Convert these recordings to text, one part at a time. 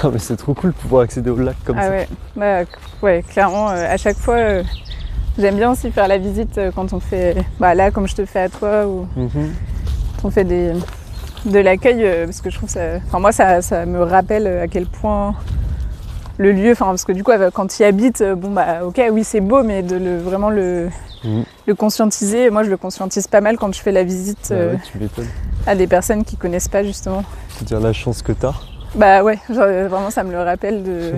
Ah, mais c'est trop cool de pouvoir accéder au lac comme ça. Ouais, bah, ouais, clairement, à chaque fois, j'aime bien aussi faire la visite quand on fait, là, comme je te fais à toi, ou on fait de l'accueil, parce que je trouve ça, moi, ça me rappelle à quel point le lieu, parce que du coup, quand tu y habites, ok, oui, c'est beau, mais vraiment le conscientiser. Moi, je le conscientise pas mal quand je fais la visite tu m'étonnes. à des personnes qui connaissent pas, justement. Faut dire la chance que t'as. Bah ouais, genre, vraiment, ça me le rappelle de...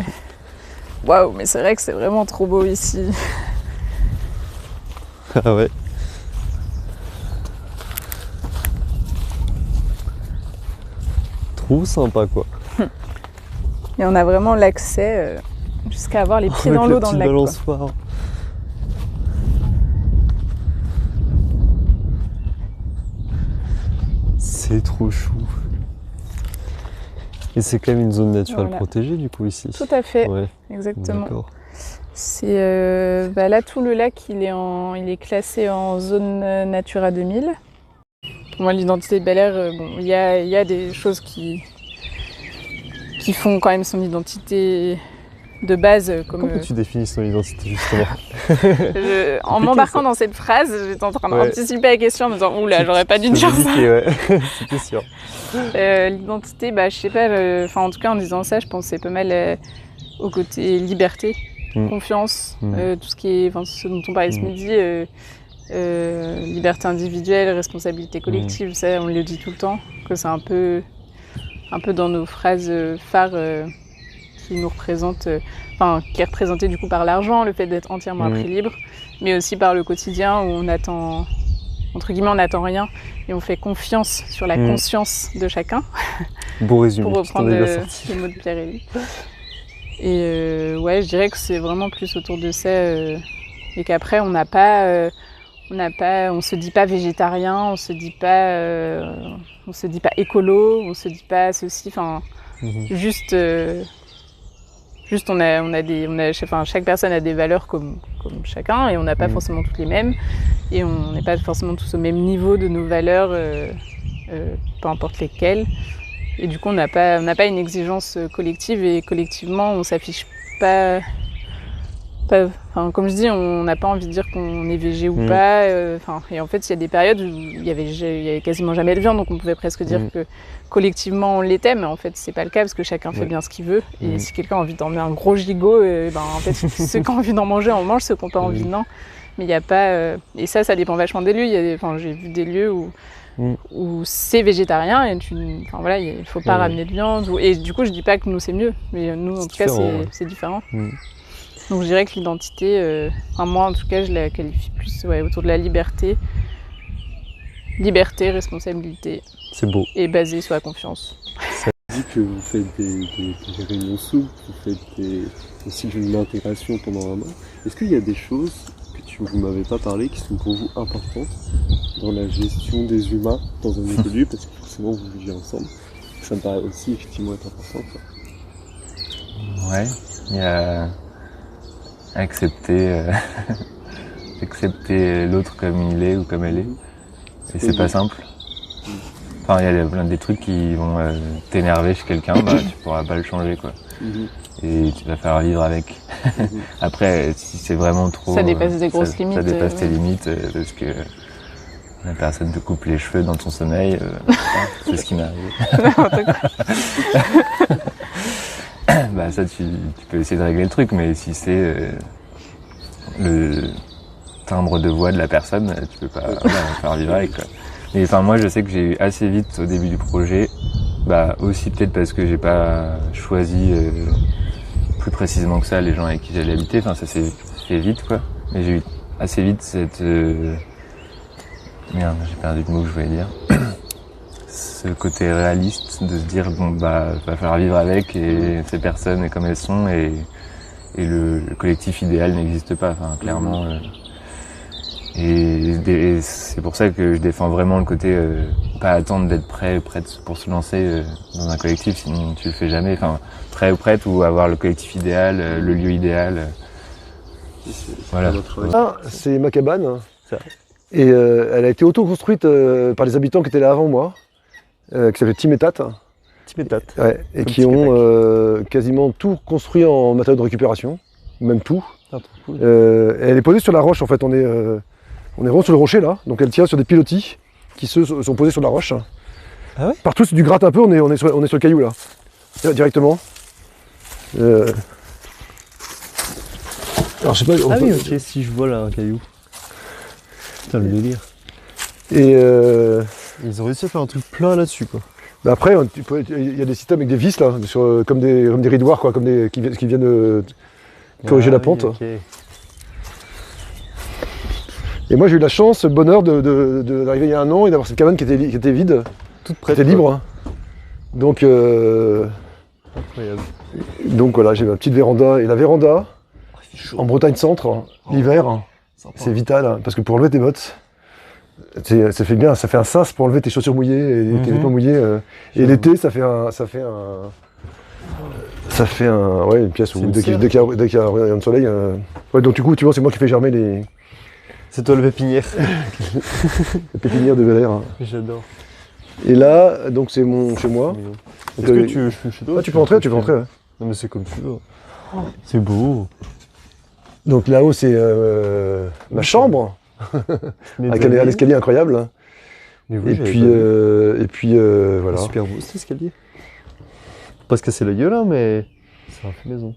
Waouh, mais c'est vrai que c'est vraiment trop beau ici. Ah ouais. Trop sympa, quoi. Et on a vraiment l'accès jusqu'à avoir les pieds dans l'eau dans le lac. Balançoire. C'est trop chou. Et c'est quand même une zone naturelle protégée du coup ici. Tout à fait, ouais. Exactement. D'accord. C'est là tout le lac il est classé en zone Natura 2000. Pour moi l'identité de Bel-Air, il y a des choses qui font quand même son identité de base. Comment tu définis son identité justement? En m'embarquant dans cette phrase, j'étais en train d'anticiper la question en me disant oula, j'aurais pas dû dire ça. C'était sûr. L'identité, je sais pas, en tout cas en disant ça, je pensais pas mal au côté liberté, confiance, tout ce qui est, ce dont on parlait ce midi, liberté individuelle, responsabilité collective, ça on le dit tout le temps, que c'est un peu dans nos phrases phares qui nous représentent, qui est représenté du coup par l'argent, le fait d'être entièrement à prix libre, mais aussi par le quotidien où on attend, entre guillemets, on n'attend rien et on fait confiance sur la conscience de chacun. Beau résumé. Pour reprendre les mots de Pierre-Élie. Et je dirais que c'est vraiment plus autour de ça et qu'après on se dit pas végétarien, on se dit pas écolo, on se dit pas ceci, juste chaque personne a des valeurs comme chacun et on n'a pas forcément toutes les mêmes et on n'est pas forcément tous au même niveau de nos valeurs, peu importe lesquelles. Et du coup on n'a pas une exigence collective et collectivement on s'affiche pas, comme je dis, on n'a pas envie de dire qu'on est végé ou pas. Et en fait, il y a des périodes où il y avait quasiment jamais de viande, donc on pouvait presque dire que collectivement on l'était, mais en fait c'est pas le cas parce que chacun fait bien ce qu'il veut. Et si quelqu'un a envie d'emmener un gros gigot, en fait ceux qui ont envie d'en manger on mange, ceux qui n'ont pas envie non. Mais il n'y a pas. Et ça dépend vachement des lieux. J'ai vu des lieux où c'est végétarien et il faut pas ramener de viande. Et du coup je dis pas que nous c'est mieux, mais nous en tout cas c'est différent. Donc je dirais que l'identité, moi en tout cas je la qualifie plus autour de la liberté. Liberté, responsabilité. C'est beau. Et basée sur la confiance. Ça dit que vous faites des réunions souples, vous faites aussi de l'intégration pendant un an. Est-ce qu'il y a des choses que vous m'avez pas parlé qui sont pour vous importantes dans la gestion des humains dans un nouveau lieu, parce que forcément vous vivez ensemble. Ça me paraît aussi effectivement être important. Ouais, il y a accepter l'autre comme il est ou comme elle est. Et c'est pas simple. Enfin, il y a plein de trucs qui vont t'énerver chez quelqu'un, tu pourras pas le changer, quoi. Et tu vas faire vivre avec. Après, si c'est vraiment trop... Ça dépasse des grosses limites. Ça dépasse tes limites, parce que la personne te coupe les cheveux dans ton sommeil, c'est ce qui m'est arrivé. Ça, tu peux essayer de régler le truc, mais si c'est le timbre de voix de la personne, tu peux pas faire vivre avec, quoi. Mais moi je sais que j'ai eu assez vite au début du projet, aussi peut-être parce que j'ai pas choisi plus précisément que ça les gens avec qui j'allais habiter, ça s'est fait vite, quoi. Mais j'ai eu assez vite cette... Merde, j'ai perdu le mot que je voulais dire. Ce côté réaliste de se dire va falloir vivre avec et ces personnes comme elles sont et le collectif idéal n'existe pas, clairement. Et c'est pour ça que je défends vraiment le côté pas attendre d'être prêt ou prête pour se lancer dans un collectif, sinon tu le fais jamais. Prêt ou prête ou avoir le collectif idéal, le lieu idéal. Voilà. C'est ma cabane. Et elle a été auto-construite par les habitants qui étaient là avant moi, qui s'appelaient Timetat. Timetat. Ouais, et qui quasiment tout construit en matériaux de récupération, même tout. Ah, trop cool. Elle est posée sur la roche en fait, on est vraiment sur le rocher là, donc elle tient sur des pilotis qui sont posés sur la roche. Ah ouais? Partout si tu grattes un peu, on est sur le caillou là, directement. Alors je sais pas, Ah oui, ok, si je vois là un caillou. Putain, le délire. Et Ils ont réussi à faire un truc plein là-dessus, quoi. bah après, il y a des systèmes avec des vis là, comme des ridoirs quoi, qui viennent corriger la pente. Ok. Et moi j'ai eu la chance, le bonheur d'arriver il y a 1 an et d'avoir cette cabane qui était vide, Toute qui prête. était libre. Donc Incroyable. voilà, j'ai ma petite véranda. Et la véranda, Oh, il fait chaud. en Bretagne centre, l'hiver, Sympa. c'est vital, hein, parce que pour enlever tes bottes, ça fait bien, ça fait un sas pour enlever tes chaussures mouillées et tes vêtements mouillés. Et l'été, ça fait une pièce où dès qu'il y a un rayon de soleil. Ouais, donc du coup, tu vois, c'est moi qui fais germer les C'est toi le pépinière. pépinières de Bel Air. Hein. J'adore. Et là, donc c'est chez moi. Mignon. Donc, Est-ce que je fume chez toi? Ah, tu peux entrer, tu peux entrer. Ouais. Non mais c'est comme tu veux. C'est beau. Donc là-haut, c'est ma chambre, avec un escalier incroyable. Hein. Mais oui, Et puis voilà. C'est super beau cet escalier. Pas se casser la gueule hein, mais c'est un fait maison.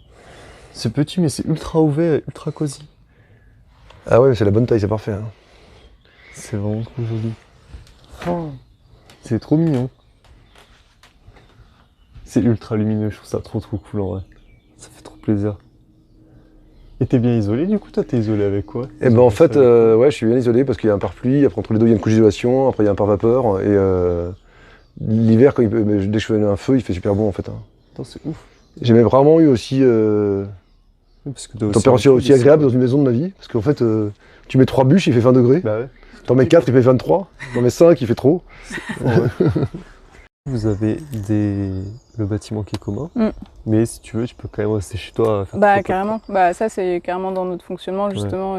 C'est petit mais c'est ultra ouvert, et ultra cosy. Ah ouais, c'est la bonne taille, c'est parfait. Hein. C'est vraiment trop joli. Oh, c'est trop mignon. C'est ultra lumineux, je trouve ça trop cool en vrai. Ça fait trop plaisir. Et t'es bien isolé du coup, toi t'es isolé avec quoi? Et ben en fait, ouais, je suis bien isolé parce qu'il y a un pare-pluie, après entre les deux il y a une couche d'isolation, après il y a un pare-vapeur, et l'hiver, dès que je fais un feu, il fait super bon en fait. Hein. Attends, c'est ouf. J'ai même vraiment eu aussi Oui, parce que t'as une température aussi agréable dans une maison de ma vie, parce qu'en fait, tu mets 3 bûches, il fait 20 degrés, Bah ouais. t'en mets 4, il fait 23, t'en mets 5, il fait trop. Vous avez le bâtiment qui est commun, mais si tu veux, tu peux quand même rester chez toi. Faire Bah tes carrément, bah ça c'est carrément dans notre fonctionnement justement.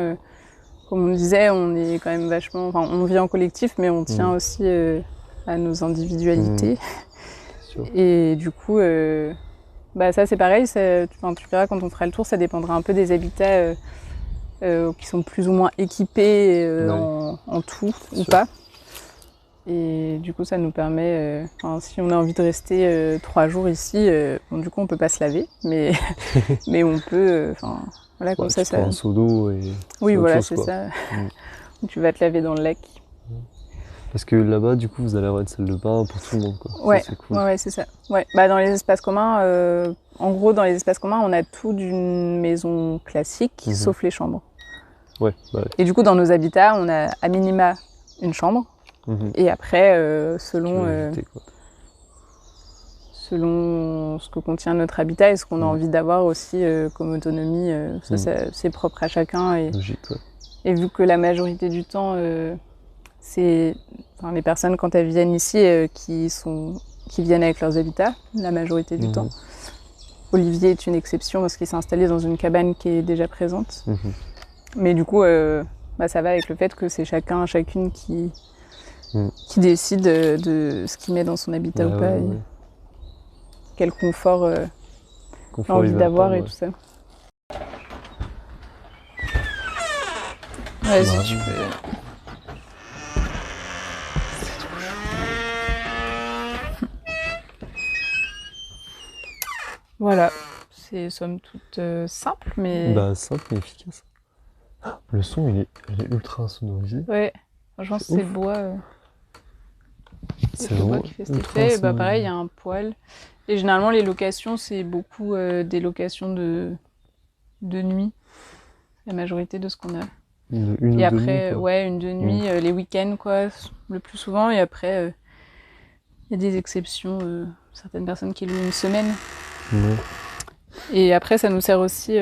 Comme on disait, on est quand même vachement, enfin on vit en collectif, mais on tient aussi à nos individualités. Sûr. Et du coup, bah ça c'est pareil. Tu verras quand on fera le tour, ça dépendra un peu des habitats qui sont plus ou moins équipés en tout ou Sûr. pas. Et du coup, ça nous permet, si on a envie de rester 3 jours ici, bon, du coup, on peut pas se laver, mais, mais on peut, voilà, comme Ouais, ça, tu prends un seau d'eau et... Oui, autre voilà, chose, c'est quoi. ça. Tu vas te laver dans le lac. Parce que là-bas, du coup, vous allez avoir une salle de bain pour tout le monde, quoi. Ouais, Ça, c'est cool. ouais, c'est ça. Ouais. Bah, dans les espaces communs, en gros, dans les espaces communs, on a tout d'une maison classique, sauf les chambres. Ouais, bah ouais. Et du coup, dans nos habitats, on a à minima une chambre. Et après, selon ce que contient notre habitat et ce qu'on a envie d'avoir aussi comme autonomie, ça, c'est propre à chacun. Et, Logique, ouais. et vu que la majorité du temps, c'est les personnes quand elles viennent ici qui viennent avec leurs habitats, la majorité du temps. Olivier est une exception parce qu'il s'est installé dans une cabane qui est déjà présente. Mais du coup, ça va avec le fait que c'est chacune qui décide de ce qu'il met dans son habitat ou pas, et quel confort il a envie d'avoir et tout ça. Ouais, si tu peux. Voilà, c'est somme toute simple, mais... Bah, simple mais efficace. Le son, il est ultra insonorisé. Ouais, franchement, c'est le bois. C'est le bois vraiment qui fait cet ultra effet. insonorisé. Bah, pareil, il y a un poêle. Et généralement, les locations, c'est beaucoup des locations de nuit. La majorité de ce qu'on a. Une Et ou deux après, nuits, quoi. ouais, une de nuit, les week-ends, quoi, le plus souvent. Et après, il y a des exceptions, certaines personnes qui louent une semaine. Ouais. Et après, ça nous sert aussi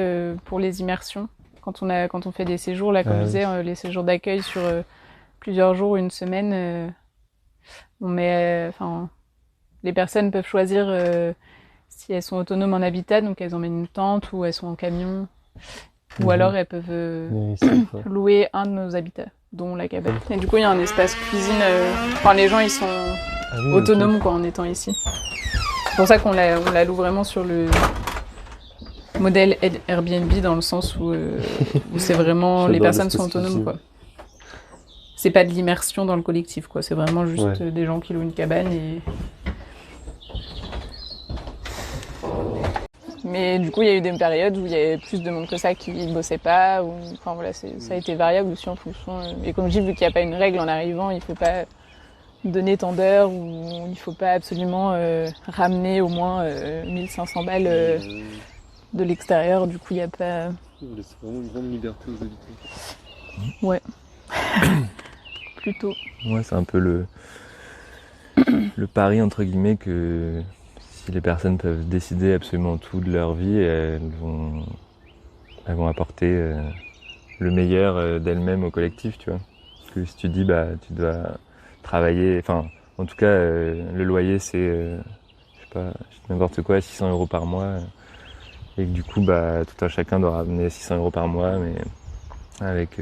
pour les immersions. Quand on fait des séjours, là, comme je disais, les séjours d'accueil sur plusieurs jours, une semaine, on met, les personnes peuvent choisir si elles sont autonomes en habitat, donc elles emmènent une tente ou elles sont en camion, ou alors elles peuvent louer un de nos habitats, dont la cabane. Et du coup, il y a un espace cuisine. Les gens, ils sont autonomes quoi, en étant ici. C'est pour ça qu'on la loue vraiment sur le modèle Airbnb, dans le sens où c'est vraiment les J'adore personnes le sont autonomes, spécifique. quoi. C'est pas de l'immersion dans le collectif, quoi. C'est vraiment juste Ouais. des gens qui louent une cabane et... Mais du coup, il y a eu des périodes où il y avait plus de monde que ça qui ne bossait pas. Ou... Enfin voilà, ça a été variable aussi en fonction. Et comme je dis, vu qu'il n'y a pas une règle en arrivant, il ne faut pas donner tant d'heures ou il ne faut pas absolument ramener au moins 1500 balles de l'extérieur. Du coup, il n'y a pas... On laisse vraiment une grande liberté aux habitants. Ouais. Plutôt. Ouais, c'est un peu le pari, entre guillemets, que si les personnes peuvent décider absolument tout de leur vie, elles vont apporter le meilleur d'elles-mêmes au collectif, tu vois. Parce que si tu dis, bah, tu dois travailler, enfin, en tout cas, le loyer, c'est, je sais pas, n'importe quoi, 600 € par mois, et que du coup, bah, tout un chacun doit ramener 600 € par mois, mais avec...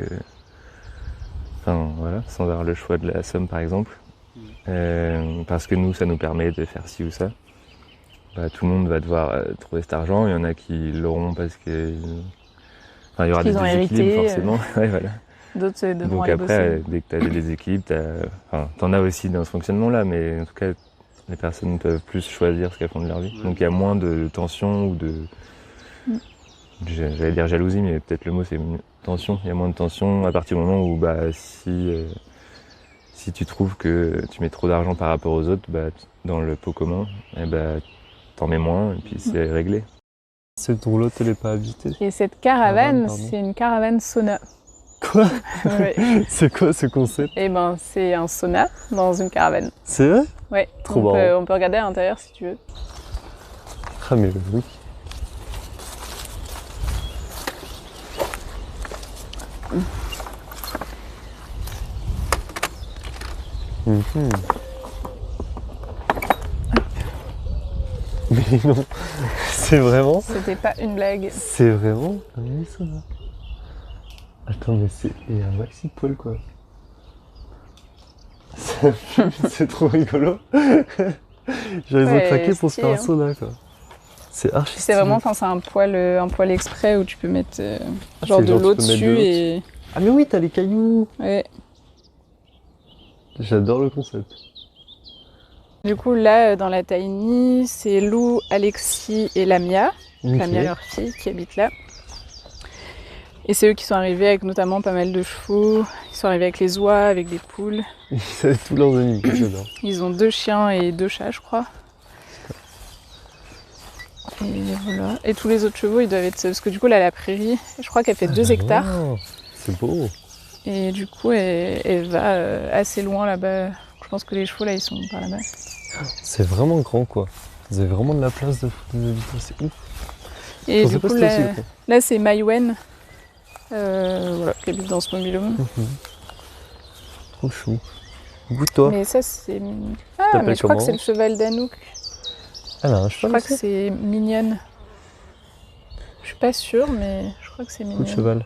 Enfin, voilà, sans avoir le choix de la somme, par exemple. Parce que nous, ça nous permet de faire ci ou ça. Bah, tout le monde va devoir trouver cet argent. Il y en a qui l'auront parce que... Enfin, il y aura des Qu'ils ont déséquilibres, hérité, forcément. Ouais, voilà. D'autres devront Donc aller après, bosser. dès que tu as des déséquilibres, t'en as aussi dans ce fonctionnement-là, mais en tout cas, les personnes peuvent plus choisir ce qu'elles font de leur vie. Ouais. Donc il y a moins de tension ou de... J'allais dire jalousie, mais peut-être le mot c'est tension. Il y a moins de tension à partir du moment où bah, si tu trouves que tu mets trop d'argent par rapport aux autres, bah, dans le pot commun, eh bah, t'en mets moins et puis c'est réglé. Cette roulotte, elle n'est pas habitée. Et cette Caravane, caravane, pardon. c'est une caravane sauna. Quoi? Ouais. C'est quoi ce concept? Et ben, c'est un sauna dans une caravane. C'est vrai? Ouais. Trop Donc, marrant. on peut regarder à l'intérieur si tu veux. Ah mais oui. Mhm. Mais non, c'est vraiment... C'était pas une blague. C'est vraiment un mini sauna. Attends, mais c'est... Il y a un maxi poil, quoi. C'est trop rigolo. J'ai raison de Ouais, craquer pour se stylé, faire un hein. sauna, quoi. C'est archi C'est stylé. vraiment, enfin, c'est un poil exprès où tu peux mettre Ah, genre c'est de genre, l'eau tu peux mettre de dessus l'eau et... Ah mais oui, t'as les cailloux. Ouais. J'adore le concept. Du coup, là, dans la tiny, c'est Lou, Alexis et Lamia. Lamia, leur fille, qui habite là. Et c'est eux qui sont arrivés avec notamment pas mal de chevaux. Ils sont arrivés avec les oies, avec des poules. Ils savent tous leurs animaux, j'adore. Ils ont 2 chiens et 2 chats, je crois. Et voilà. Et tous les autres chevaux, ils doivent être... Parce que du coup, là, la prairie, je crois qu'elle fait 2 hectares. Oh, c'est beau. Et du coup, elle va assez loin là-bas. Je pense que les chevaux, là, ils sont par là-bas. C'est vraiment grand, quoi. Vous avez vraiment de la place de des habitants, c'est ouf. Et Je du pensais pas coup, que c'était aussi grand. là c'est Maïwen, voilà, qui habite dans ce mobilhome. Trop chou. Goûte-toi. Mais ça, c'est... Ah, t'appelles mais je crois que comment? c'est le cheval d'Anouk. Elle a un Je cheval crois que aussi. c'est Mignonne. Je suis pas sûre, mais je crois que c'est Coup de Mignonne. cheval.